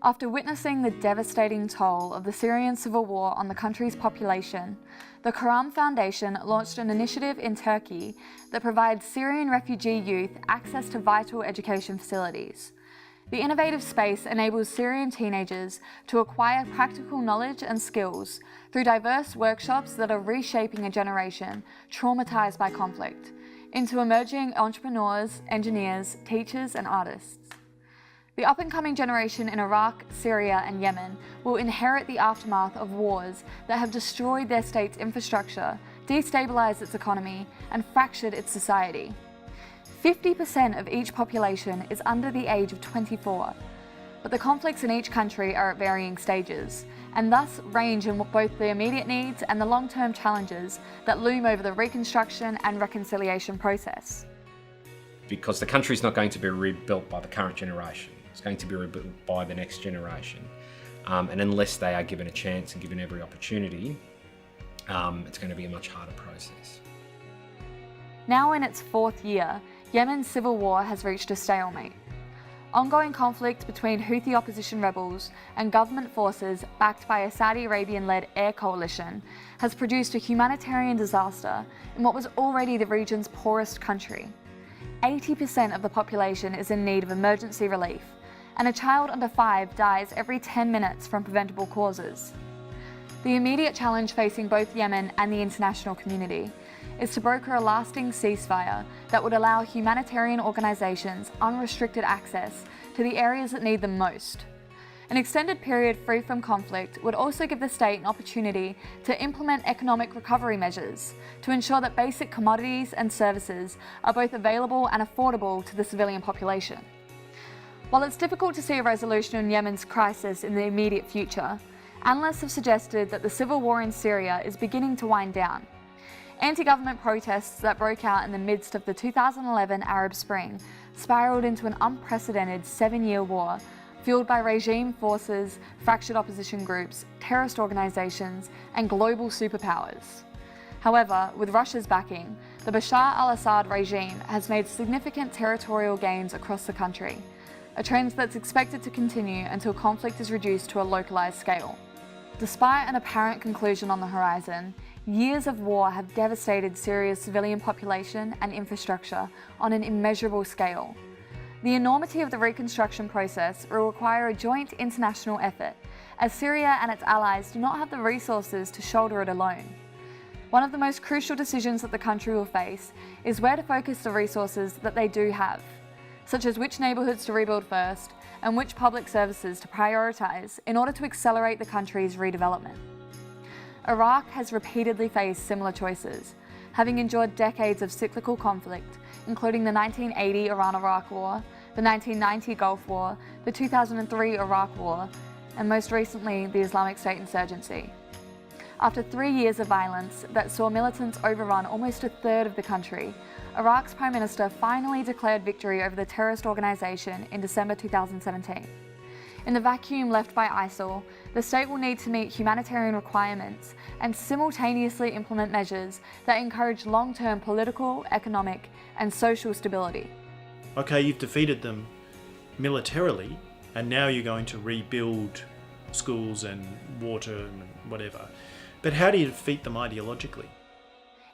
After witnessing the devastating toll of the Syrian civil war on the country's population, the Karam Foundation launched an initiative in Turkey that provides Syrian refugee youth access to vital education facilities. The innovative space enables Syrian teenagers to acquire practical knowledge and skills through diverse workshops that are reshaping a generation traumatized by conflict into emerging entrepreneurs, engineers, teachers, and artists. The up-and-coming generation in Iraq, Syria, and Yemen will inherit the aftermath of wars that have destroyed their state's infrastructure, destabilized its economy, and fractured its society. 50% of each population is under the age of 24, but the conflicts in each country are at varying stages, and thus range in both the immediate needs and the long-term challenges that loom over the reconstruction and reconciliation process. Because the country's not going to be rebuilt by the current generation. It's going to be rebuilt by the next generation. And unless they are given a chance and given every opportunity, it's going to be a much harder process. Now in its fourth year, Yemen's civil war has reached a stalemate. Ongoing conflict between Houthi opposition rebels and government forces backed by a Saudi Arabian-led air coalition has produced a humanitarian disaster in what was already the region's poorest country. 80% of the population is in need of emergency relief, and a child under 5 dies every 10 minutes from preventable causes. The immediate challenge facing both Yemen and the international community is to broker a lasting ceasefire that would allow humanitarian organisations unrestricted access to the areas that need them most. An extended period free from conflict would also give the state an opportunity to implement economic recovery measures to ensure that basic commodities and services are both available and affordable to the civilian population. While it's difficult to see a resolution in Yemen's crisis in the immediate future, analysts have suggested that the civil war in Syria is beginning to wind down. Anti-government protests that broke out in the midst of the 2011 Arab Spring spiraled into an unprecedented 7-year war fueled by regime forces, fractured opposition groups, terrorist organisations, and global superpowers. However, with Russia's backing, the Bashar al-Assad regime has made significant territorial gains across the country, a trend that's expected to continue until conflict is reduced to a localised scale. Despite an apparent conclusion on the horizon, years of war have devastated Syria's civilian population and infrastructure on an immeasurable scale. The enormity of the reconstruction process will require a joint international effort, as Syria and its allies do not have the resources to shoulder it alone. One of the most crucial decisions that the country will face is where to focus the resources that they do have, such as which neighbourhoods to rebuild first and which public services to prioritise in order to accelerate the country's redevelopment. Iraq has repeatedly faced similar choices, having endured decades of cyclical conflict, including the 1980 Iran-Iraq War, the 1990 Gulf War, the 2003 Iraq War, and most recently the Islamic State insurgency. After 3 years of violence that saw militants overrun almost a third of the country, Iraq's Prime Minister finally declared victory over the terrorist organisation in December 2017. In the vacuum left by ISIL, the state will need to meet humanitarian requirements and simultaneously implement measures that encourage long-term political, economic, and social stability. Okay, you've defeated them militarily, and now you're going to rebuild schools and water and whatever. But how do you defeat them ideologically?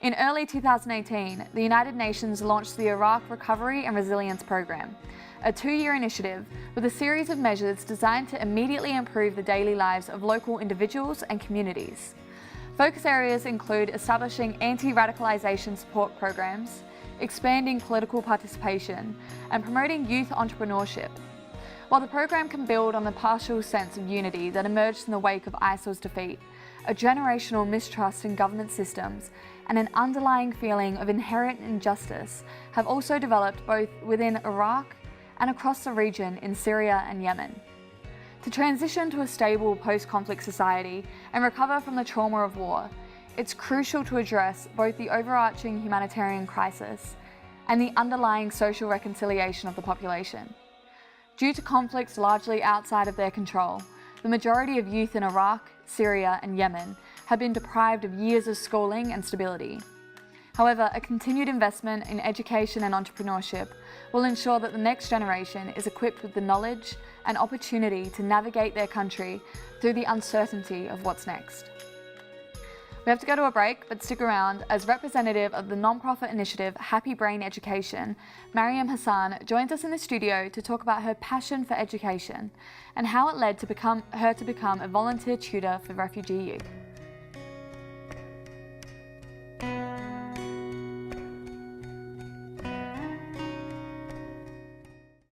In early 2018, the United Nations launched the Iraq Recovery and Resilience Programme, a 2-year initiative with a series of measures designed to immediately improve the daily lives of local individuals and communities. Focus areas include establishing anti-radicalisation support programs, expanding political participation, and promoting youth entrepreneurship. While the program can build on the partial sense of unity that emerged in the wake of ISIL's defeat, a generational mistrust in government systems and an underlying feeling of inherent injustice have also developed both within Iraq and across the region in Syria and Yemen. To transition to a stable post-conflict society and recover from the trauma of war, it's crucial to address both the overarching humanitarian crisis and the underlying social reconciliation of the population. Due to conflicts largely outside of their control, the majority of youth in Iraq, Syria, and Yemen have been deprived of years of schooling and stability. However, a continued investment in education and entrepreneurship will ensure that the next generation is equipped with the knowledge an opportunity to navigate their country through the uncertainty of what's next. We have to go to a break, but stick around as representative of the non-profit initiative Happy Brain Education, Mariam Hassan joins us in the studio to talk about her passion for education and how it led to her to become a volunteer tutor for refugee youth.